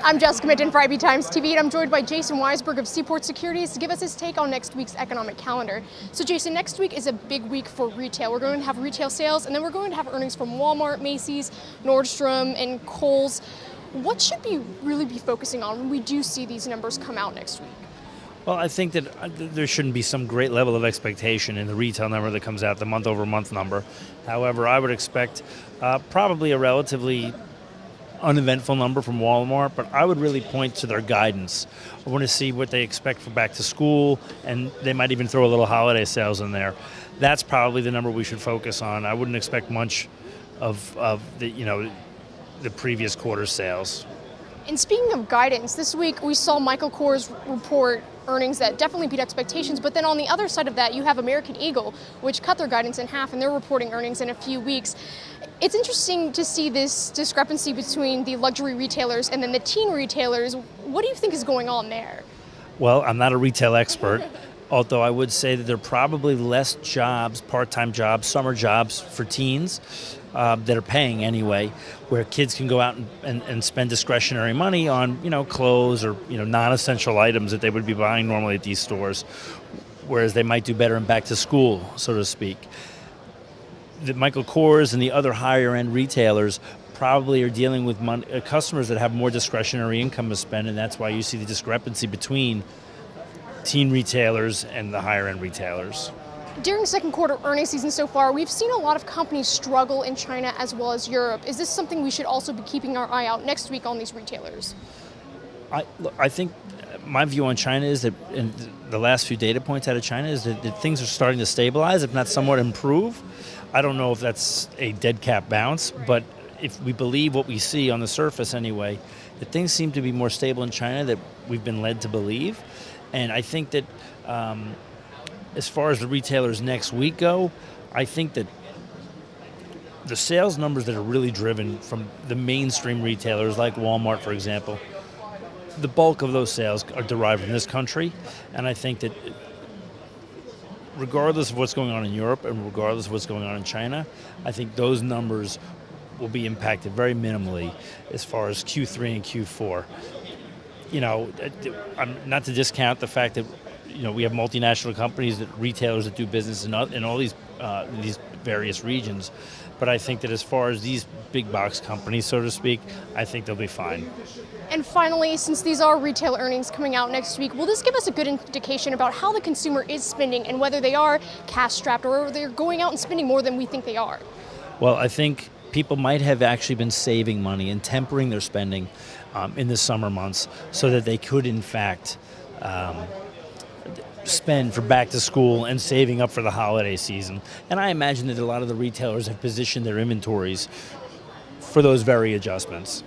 I'm Jessica Minton for IB Times TV, and I'm joined by Jason Weisberg of Seaport Securities to give us his take on next week's economic calendar. So Jason, next week is a big week for retail. We're going to have retail sales, and then we're going to have earnings from Wal-Mart, Macy's, Nordstrom, and Kohl's. What should we really be focusing on when we do see these numbers come out next week? Well, I think that there shouldn't be some great level of expectation in the retail number that comes out, the month-over-month number. However, I would expect probably a relatively uneventful number from Walmart, but I would really point to their guidance. I want to see what they expect for back to school, and they might even throw a little holiday sales in there. That's probably the number we should focus on. I wouldn't expect much of the previous quarter's sales. And speaking of guidance, this week we saw Michael Kors report earnings that definitely beat expectations, but then on the other side of that, you have American Eagle, which cut their guidance in half, and they're reporting earnings in a few weeks. It's interesting to see this discrepancy between the luxury retailers and then the teen retailers. What do you think is going on there? Well, I'm not a retail expert, although I would say that there are probably less jobs, part-time jobs, summer jobs for teens that are paying anyway, where kids can go out and spend discretionary money on, clothes or, non-essential items that they would be buying normally at these stores, whereas they might do better in back to school, so to speak. The Michael Kors and the other higher-end retailers probably are dealing with customers that have more discretionary income to spend, and that's why you see the discrepancy between teen retailers and the higher-end retailers. During second quarter earnings season so far, we've seen a lot of companies struggle in China as well as Europe. Is this something we should also be keeping our eye out next week on these retailers? I think my view on China is that, and the last few data points out of China is that things are starting to stabilize, if not somewhat improve. I don't know if that's a dead cat bounce, but if we believe what we see on the surface anyway, that things seem to be more stable in China than we've been led to believe. And I think that as far as the retailers next week go, I think that the sales numbers that are really driven from the mainstream retailers like Walmart, for example, the bulk of those sales are derived from this country. And I think that regardless of what's going on in Europe and regardless of what's going on in China, I think those numbers will be impacted very minimally as far as Q3 and Q4. Not to discount the fact that we have multinational companies, that retailers that do business in all these various regions, but I think that as far as these big box companies, so to speak, I think they'll be fine. And finally, since these are retail earnings coming out next week, will this give us a good indication about how the consumer is spending and whether they are cash-strapped or they're going out and spending more than we think they are? Well, I think people might have actually been saving money and tempering their spending in the summer months so that they could, in fact, spend for back to school and saving up for the holiday season. And I imagine that a lot of the retailers have positioned their inventories for those very adjustments.